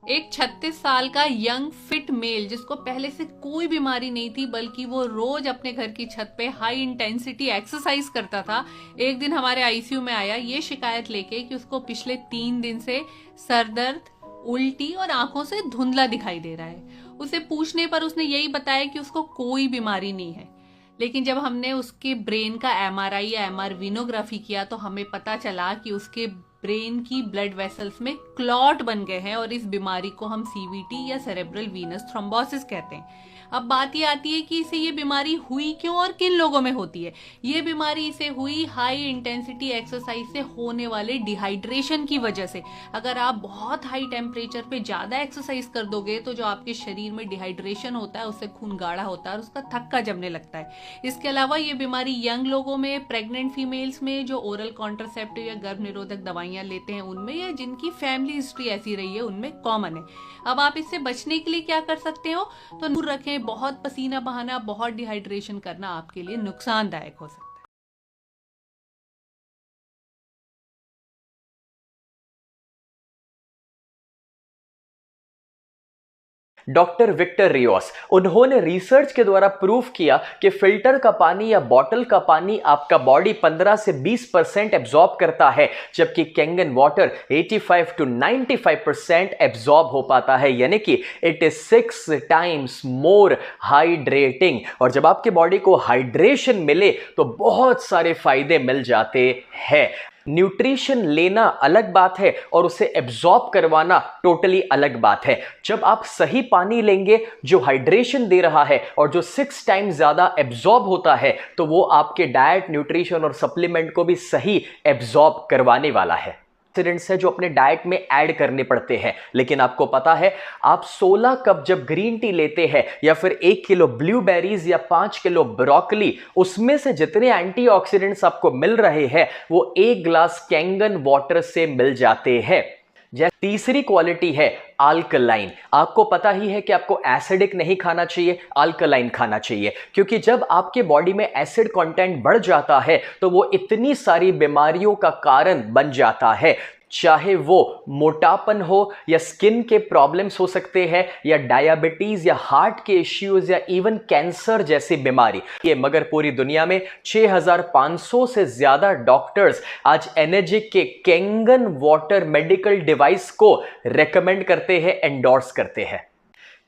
एक 36 साल का यंग फिट मेल जिसको पहले से कोई बीमारी नहीं थी, बल्कि वो रोज अपने घर की छत पे हाई इंटेंसिटी एक्सरसाइज करता था, एक दिन हमारे आईसीयू में आया ये शिकायत लेके कि उसको पिछले 3 दिन से सर दर्द, उल्टी और आंखों से धुंधला दिखाई दे रहा है। उसे पूछने पर उसने यही बताया कि उसको कोई बीमारी नहीं है। लेकिन जब हमने उसके ब्रेन का एमआरआई या एमआरवीनोग्राफी किया तो हमें पता चला कि उसके ब्रेन की ब्लड वेसल्स में क्लॉट बन गए हैं और इस बीमारी को हम सीवीटी या सेरेब्रल वीनस थ्रोम्बोसिस कहते हैं। अब बात ये आती है कि इसे ये बीमारी हुई क्यों और किन लोगों में होती है। ये बीमारी इसे हुई हाई इंटेंसिटी एक्सरसाइज से होने वाले डिहाइड्रेशन की वजह से। अगर आप बहुत हाई टेम्परेचर पे ज्यादा एक्सरसाइज कर दोगे तो जो आपके शरीर में डिहाइड्रेशन होता है उससे खून गाढ़ा होता है और उसका थक्का जमने लगता है। इसके अलावा ये बीमारी यंग लोगों में, प्रेग्नेंट फीमेल्स में जो ओरल कॉन्ट्रासेप्टिव या गर्भ निरोधक दवाइयां लेते हैं उनमें, या जिनकी फैमिली हिस्ट्री ऐसी रही है उनमें कॉमन है। अब आप इससे बचने के लिए क्या कर सकते हो, तो दूर रखें। बहुत पसीना बहाना, बहुत डिहाइड्रेशन करना आपके लिए नुकसानदायक हो सकता है। डॉक्टर विक्टर रियोस, उन्होंने रिसर्च के द्वारा प्रूव किया कि फिल्टर का पानी या बॉटल का पानी आपका बॉडी 15 से 20% एब्जॉर्ब करता है, जबकि कैंगन वाटर 85 to 95% एब्जॉर्ब हो पाता है, यानी कि it is 6 times more hydrating. और जब आपके बॉडी को हाइड्रेशन मिले तो बहुत सारे फायदे मिल जाते हैं। न्यूट्रिशन लेना अलग बात है और उसे एब्जॉर्ब करवाना टोटली अलग बात है। जब आप सही पानी लेंगे जो हाइड्रेशन दे रहा है और जो 6 टाइम्स ज्यादा एब्जॉर्ब होता है, तो वो आपके डाइट, न्यूट्रिशन और सप्लीमेंट को भी सही एब्जॉर्ब करवाने वाला है। है जो अपने डाइट में ऐड करने पड़ते हैं, लेकिन आपको पता है आप 16 कप जब ग्रीन टी लेते हैं या फिर 1 किलो ब्लूबेरीज या 5 किलो ब्रोकली, उसमें से जितने एंटीऑक्सीडेंट्स आपको मिल रहे हैं वो 1 ग्लास कैंगन वाटर से मिल जाते हैं। तीसरी क्वालिटी है अल्कलाइन। आपको पता ही है कि आपको एसिडिक नहीं खाना चाहिए, अल्कलाइन खाना चाहिए, क्योंकि जब आपके बॉडी में एसिड कंटेंट बढ़ जाता है तो वो इतनी सारी बीमारियों का कारण बन जाता है। चाहे वो मोटापन हो या स्किन के प्रॉब्लम्स हो सकते हैं या डायबिटीज या हार्ट के इश्यूज या इवन कैंसर जैसी बीमारी। ये मगर पूरी दुनिया में 6500 से ज्यादा डॉक्टर्स आज एनर्जिक के कैंगन वाटर मेडिकल डिवाइस को रेकमेंड करते हैं, एंडोर्स करते हैं।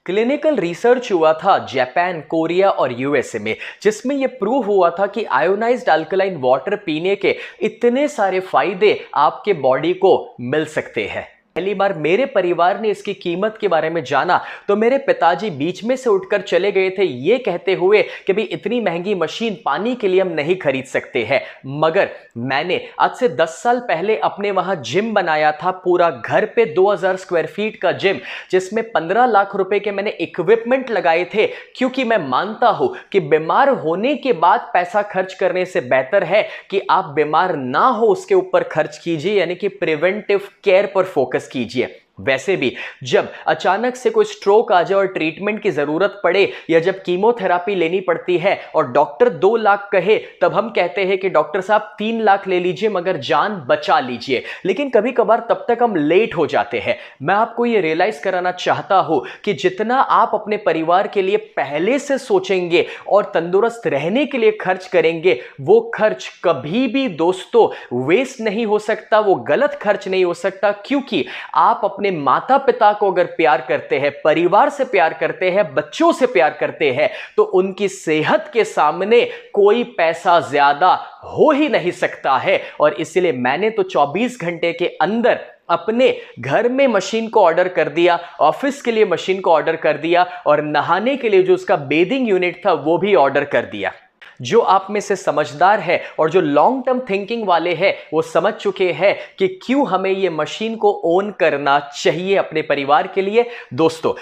क्लिनिकल रिसर्च हुआ था जापान, कोरिया और यूएसए में, जिसमें यह प्रूव हुआ था कि आयोनाइज्ड अल्कलाइन वाटर पीने के इतने सारे फायदे आपके बॉडी को मिल सकते हैं। पहली बार मेरे परिवार ने इसकी कीमत के बारे में जाना तो मेरे पिताजी बीच में से उठकर चले गए थे, ये कहते हुए कि भाई इतनी महंगी मशीन पानी के लिए हम नहीं खरीद सकते हैं। मगर मैंने आज से 10 साल पहले अपने वहां जिम बनाया था, पूरा घर पे 2000 स्क्वायर फीट का जिम, जिसमें 15 लाख रुपए के मैंने इक्विपमेंट लगाए थे, क्योंकि मैं मानता हूं कि बीमार होने के बाद पैसा खर्च करने से बेहतर है कि आप बीमार ना हो उसके ऊपर खर्च कीजिए, यानी कि प्रिवेंटिव केयर पर फोकस कीजिए। वैसे भी जब अचानक से कोई स्ट्रोक आ जाए और ट्रीटमेंट की जरूरत पड़े या जब कीमोथेरापी लेनी पड़ती है और डॉक्टर 2 लाख कहे, तब हम कहते हैं कि डॉक्टर साहब 3 लाख ले लीजिए मगर जान बचा लीजिए। लेकिन कभी कभार तब तक हम लेट हो जाते हैं। मैं आपको यह रियलाइज कराना चाहता हूं कि जितना आप अपने परिवार के लिए पहले से सोचेंगे और तंदुरुस्त रहने के लिए खर्च करेंगे, वो खर्च कभी भी दोस्तों वेस्ट नहीं हो सकता, वो गलत खर्च नहीं हो सकता। क्योंकि आप अपने माता पिता को अगर प्यार करते हैं, परिवार से प्यार करते हैं, बच्चों से प्यार करते हैं, तो उनकी सेहत के सामने कोई पैसा ज्यादा हो ही नहीं सकता है। और इसलिए मैंने तो 24 घंटे के अंदर अपने घर में मशीन को ऑर्डर कर दिया, ऑफिस के लिए मशीन को ऑर्डर कर दिया और नहाने के लिए जो उसका बेदिंग यूनिट था वो भी ऑर्डर कर दिया। जो आप में से समझदार है और जो लॉन्ग टर्म थिंकिंग वाले हैं वो समझ चुके हैं कि क्यों हमें ये मशीन को ओन करना चाहिए अपने परिवार के लिए। दोस्तों